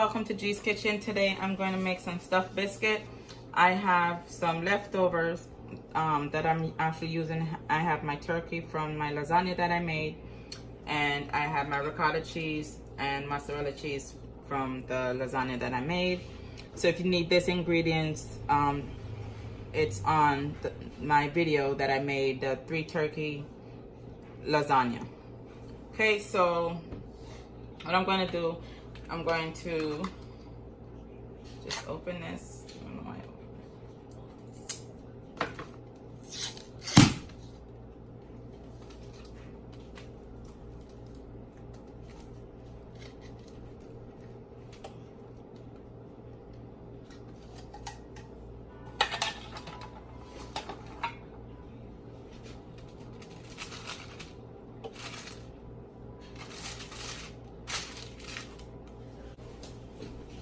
welcome to G's Kitchen. Today I'm going to make some stuffed biscuit. I have some leftovers that I'm actually using. I have my turkey from my lasagna that I made, and I have my ricotta cheese and mozzarella cheese from the lasagna that I made. So if you need these ingredients, it's on my video that I made, the 3 turkey lasagna. Okay, so what I'm going to do, I'm going to just open this. I don't know why I opened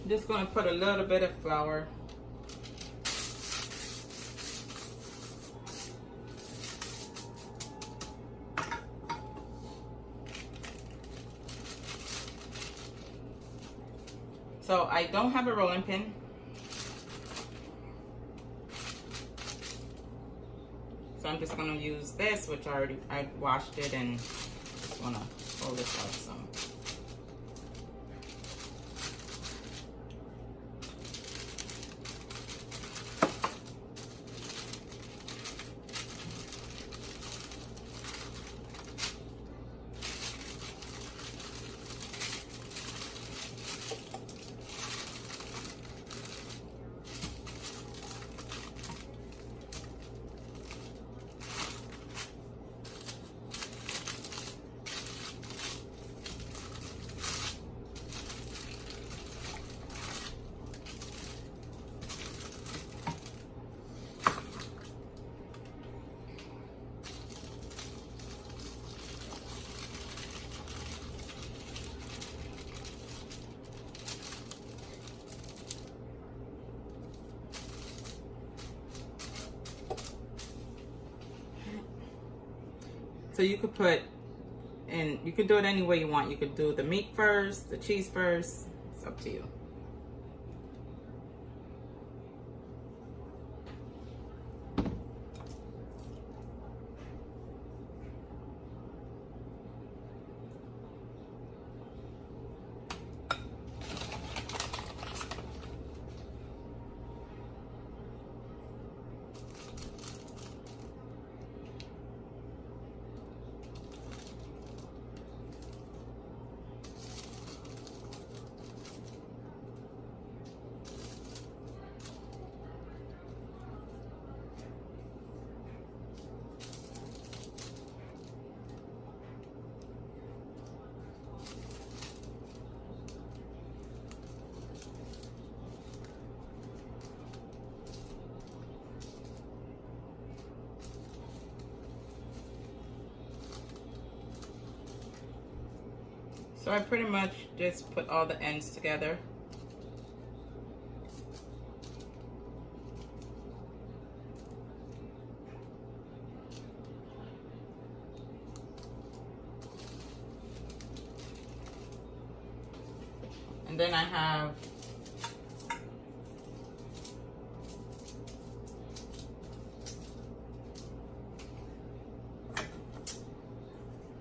Just going to put a little bit of flour. So I don't have a rolling pin. So I'm just going to use this, which I washed it, and just want to pull this out some. So you could put, and you could do it any way you want. You could do the meat first, the cheese first. It's up to you. So I pretty much just put all the ends together. And then I have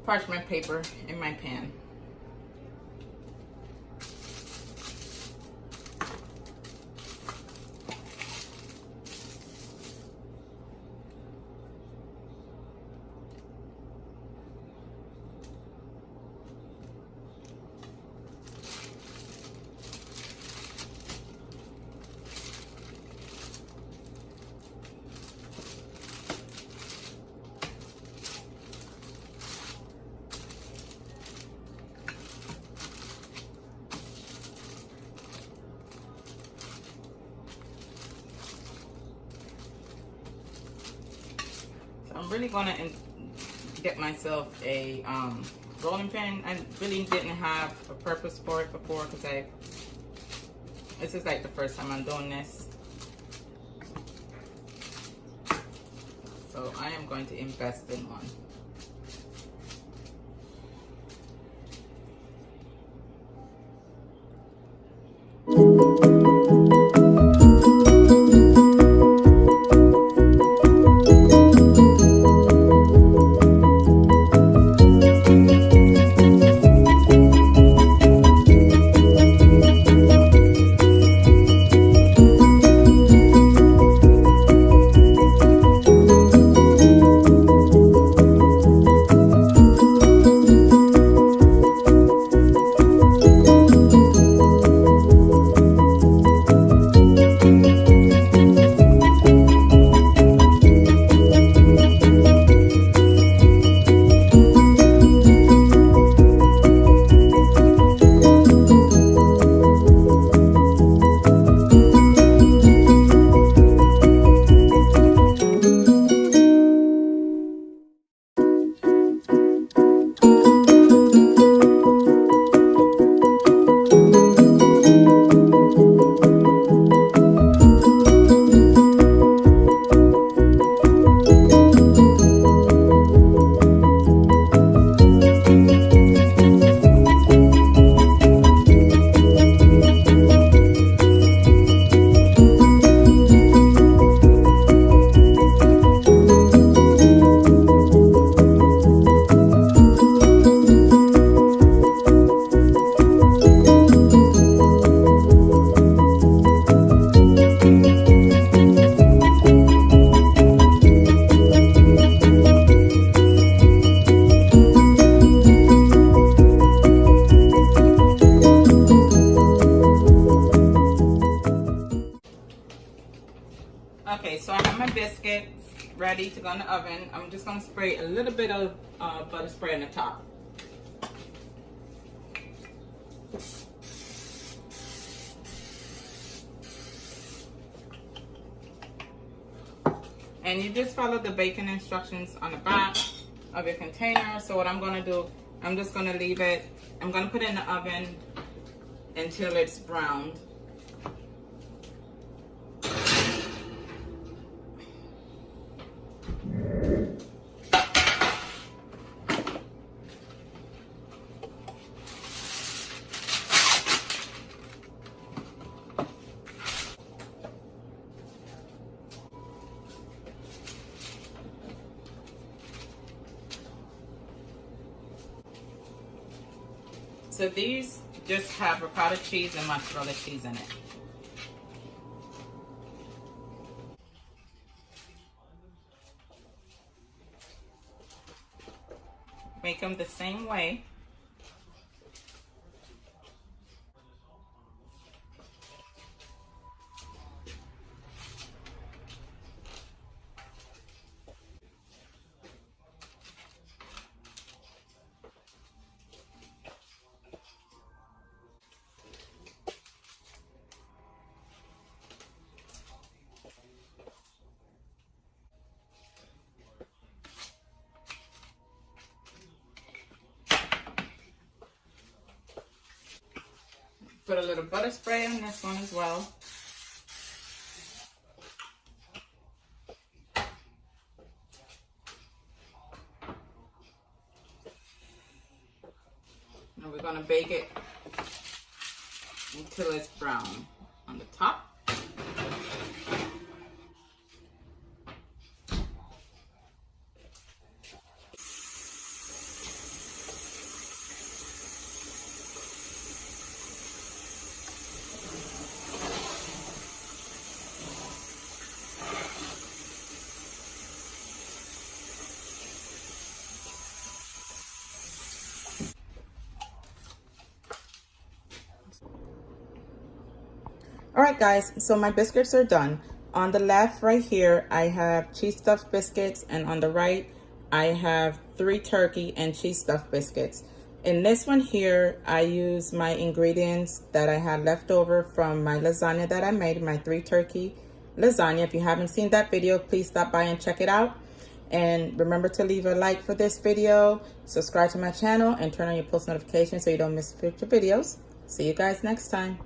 parchment paper in my pan. I'm really gonna get myself a rolling pin. I really didn't have a purpose for it before because this is like the first time I'm doing this. So I am going to invest in one. ready to go in the oven. I'm just gonna spray a little bit of butter spray on the top. And you just follow the baking instructions on the back of your container. So what I'm gonna do, I'm just gonna leave it, I'm gonna put it in the oven until it's browned. So these just have ricotta cheese and mozzarella cheese in it. Make them the same way. Put a little butter spray on this one as well. And we're gonna bake it until it's brown on the top. All right, guys, so my biscuits are done. On the left right here, I have cheese stuffed biscuits, and on the right, I have 3 turkey and cheese stuffed biscuits. In this one here, I use my ingredients that I had left over from my lasagna that I made, my 3 turkey lasagna. If you haven't seen that video, please stop by and check it out. And remember to leave a like for this video, subscribe to my channel, and turn on your post notifications so you don't miss future videos. See you guys next time.